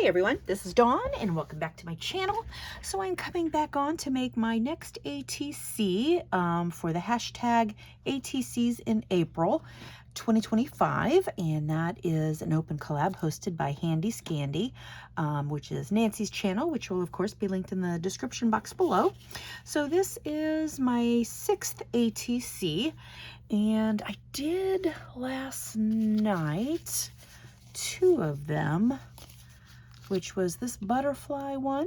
everyone, this is Dawn and welcome back to my channel. So I'm coming back on to make my next ATC for the hashtag ATCs in April 2025, and that is an open collab hosted by Handi Scandi, which is Nancy's channel, which will of course be linked in the description box below. So this is my 6th ATC, and I did last night 2 of them, which was this butterfly one.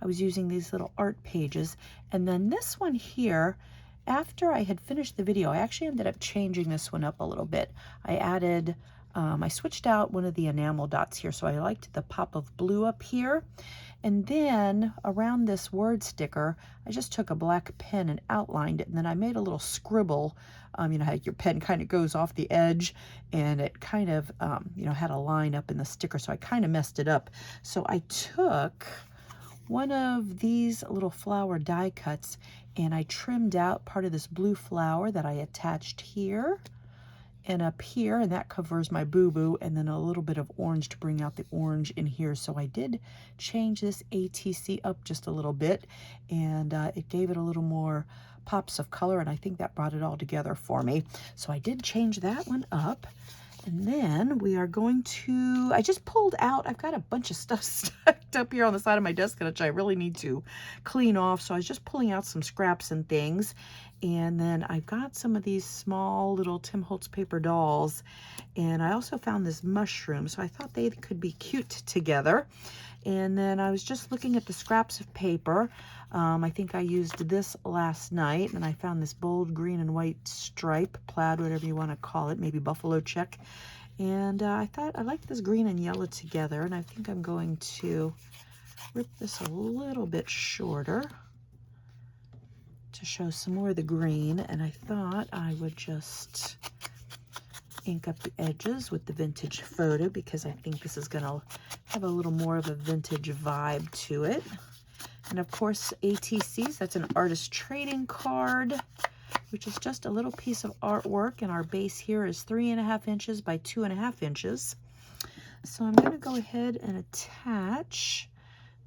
I was using these little art pages. And then this one here, after I had finished the video, I actually ended up changing this one up a little bit. I added, I switched out one of the enamel dots here. So I liked the pop of blue up here. And then around this word sticker, I just took a black pen and outlined it. And then I made a little scribble. You know how your pen kind of goes off the edge, and it kind of, you know, had a line up in the sticker. So I kind of messed it up. So I took one of these little flower die cuts and I trimmed out part of this blue flower that I attached here and up here, and that covers my boo-boo, and then a little bit of orange to bring out the orange in here. So I did change this ATC up just a little bit, and it gave it a little more pops of color, and I think that brought it all together for me. So I did change that one up. And then we are going to, I just pulled out, I've got a bunch of stuff stacked up here on the side of my desk, which I really need to clean off. So I was just pulling out some scraps and things. And then I've got some of these small little Tim Holtz paper dolls. And I also found this mushroom, so I thought they could be cute together. And then I was just looking at the scraps of paper. I think I used this last night, and I found this bold green and white stripe, plaid, whatever you want to call it, maybe buffalo check. And I thought I liked this green and yellow together, and I think I'm going to rip this a little bit shorter to show some more of the green. And I thought I would just ink up the edges with the vintage photo, because I think this is going to have a little more of a vintage vibe to it. And of course, ATCs, that's an artist trading card, which is just a little piece of artwork. And our base here is 3.5 inches by 2.5 inches. So I'm going to go ahead and attach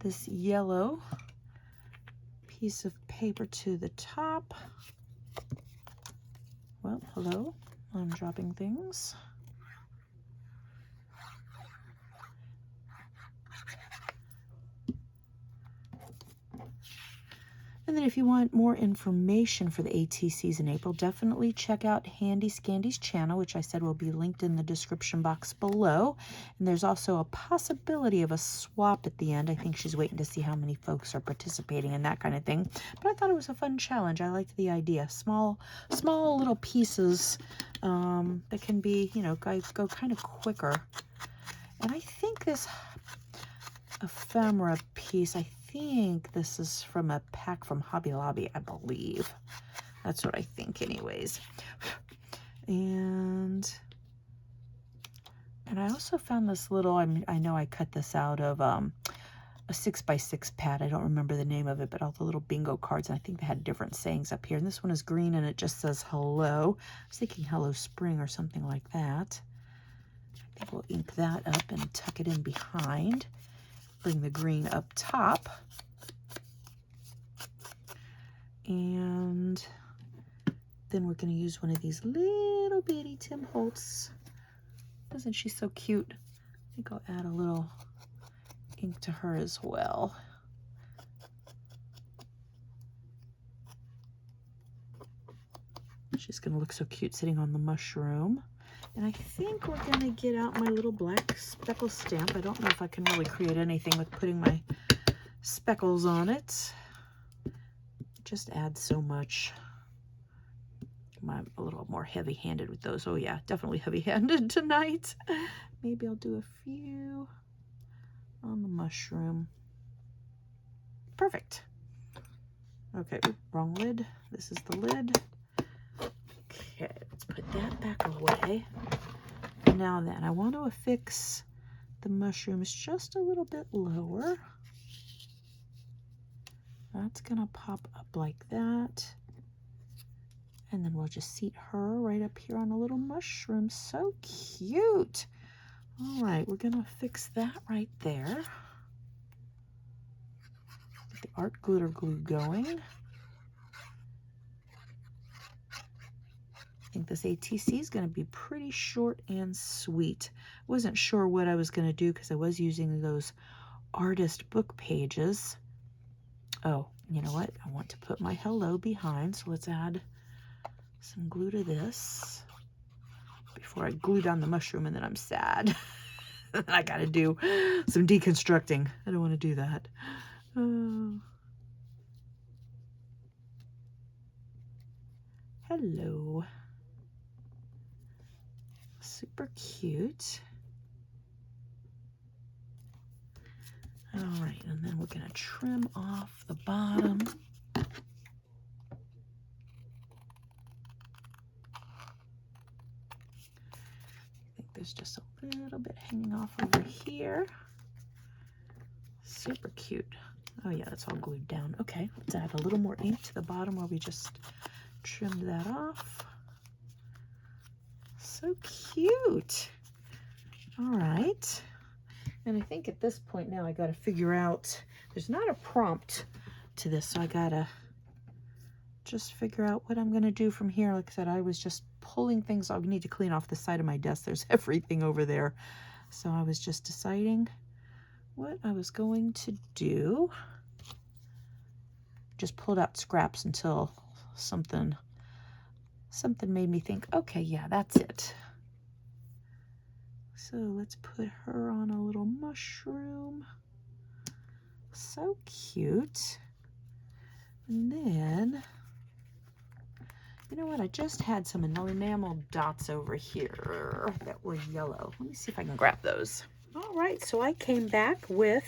this yellow piece of paper to the top. Well, hello, I'm dropping things. And then if you want more information for the ATCs in April, definitely check out Handi Scandi's channel, which I said will be linked in the description box below. And there's also a possibility of a swap at the end. I think she's waiting to see how many folks are participating and that kind of thing. But I thought it was a fun challenge. I liked the idea. Small little pieces that can be, you know, go kind of quicker. And I think this ephemera piece, I think this is from a pack from Hobby Lobby, I believe. That's what I think anyways. And I also found this little, I know I cut this out of a 6x6 pad. I don't remember the name of it, but all the little bingo cards, and I think they had different sayings up here. And this one is green and it just says hello. I was thinking hello spring or something like that. I think we'll ink that up and tuck it in behind. Bring the green up top. And then we're going to use one of these little bitty Tim Holtz. Isn't she so cute? I think I'll add a little ink to her as well. She's going to look so cute sitting on the mushroom. And I think we're going to get out my little black speckle stamp. I don't know if I can really create anything with putting my speckles on it. It just adds so much. I'm a little more heavy-handed with those. Oh yeah, definitely heavy-handed tonight. Maybe I'll do a few on the mushroom. Perfect. Okay, wrong lid. This is the lid. Okay, let's put that back away. Now then, I want to affix the mushrooms just a little bit lower. That's going to pop up like that. And then we'll just seat her right up here on a little mushroom. So cute. All right, we're gonna fix that right there. Get the art glitter glue going. I think this ATC is going to be pretty short and sweet. Wasn't sure what I was going to do because I was using those artist book pages. Oh, you know what? I want to put my hello behind, so let's add some glue to this before I glue down the mushroom and then I'm sad. I got to do some deconstructing. I don't want to do that. Hello. Super cute. All right, and then we're going to trim off the bottom. I think there's just a little bit hanging off over here. Super cute. Oh yeah, that's all glued down. Okay, let's add a little more ink to the bottom where we just trimmed that off. So cute. All right. And I think at this point now I got to figure out, there's not a prompt to this, so I got to just figure out what I'm going to do from here. Like I said, I was just pulling things off. I need to clean off the side of my desk. There's everything over there. So I was just deciding what I was going to do. Just pulled out scraps until something made me think, okay, yeah, that's it. So let's put her on a little mushroom. So cute. And then, you know what? I just had some enamel dots over here that were yellow. Let me see if I can grab those. All right, so I came back with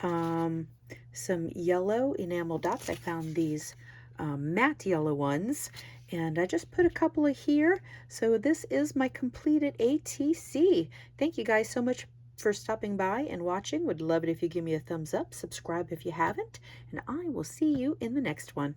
some yellow enamel dots. I found these matte yellow ones, and I just put a couple of here. So this is my completed ATC. Thank you guys so much for stopping by and watching. Would love it if you give me a thumbs up, subscribe if you haven't, and I will see you in the next one.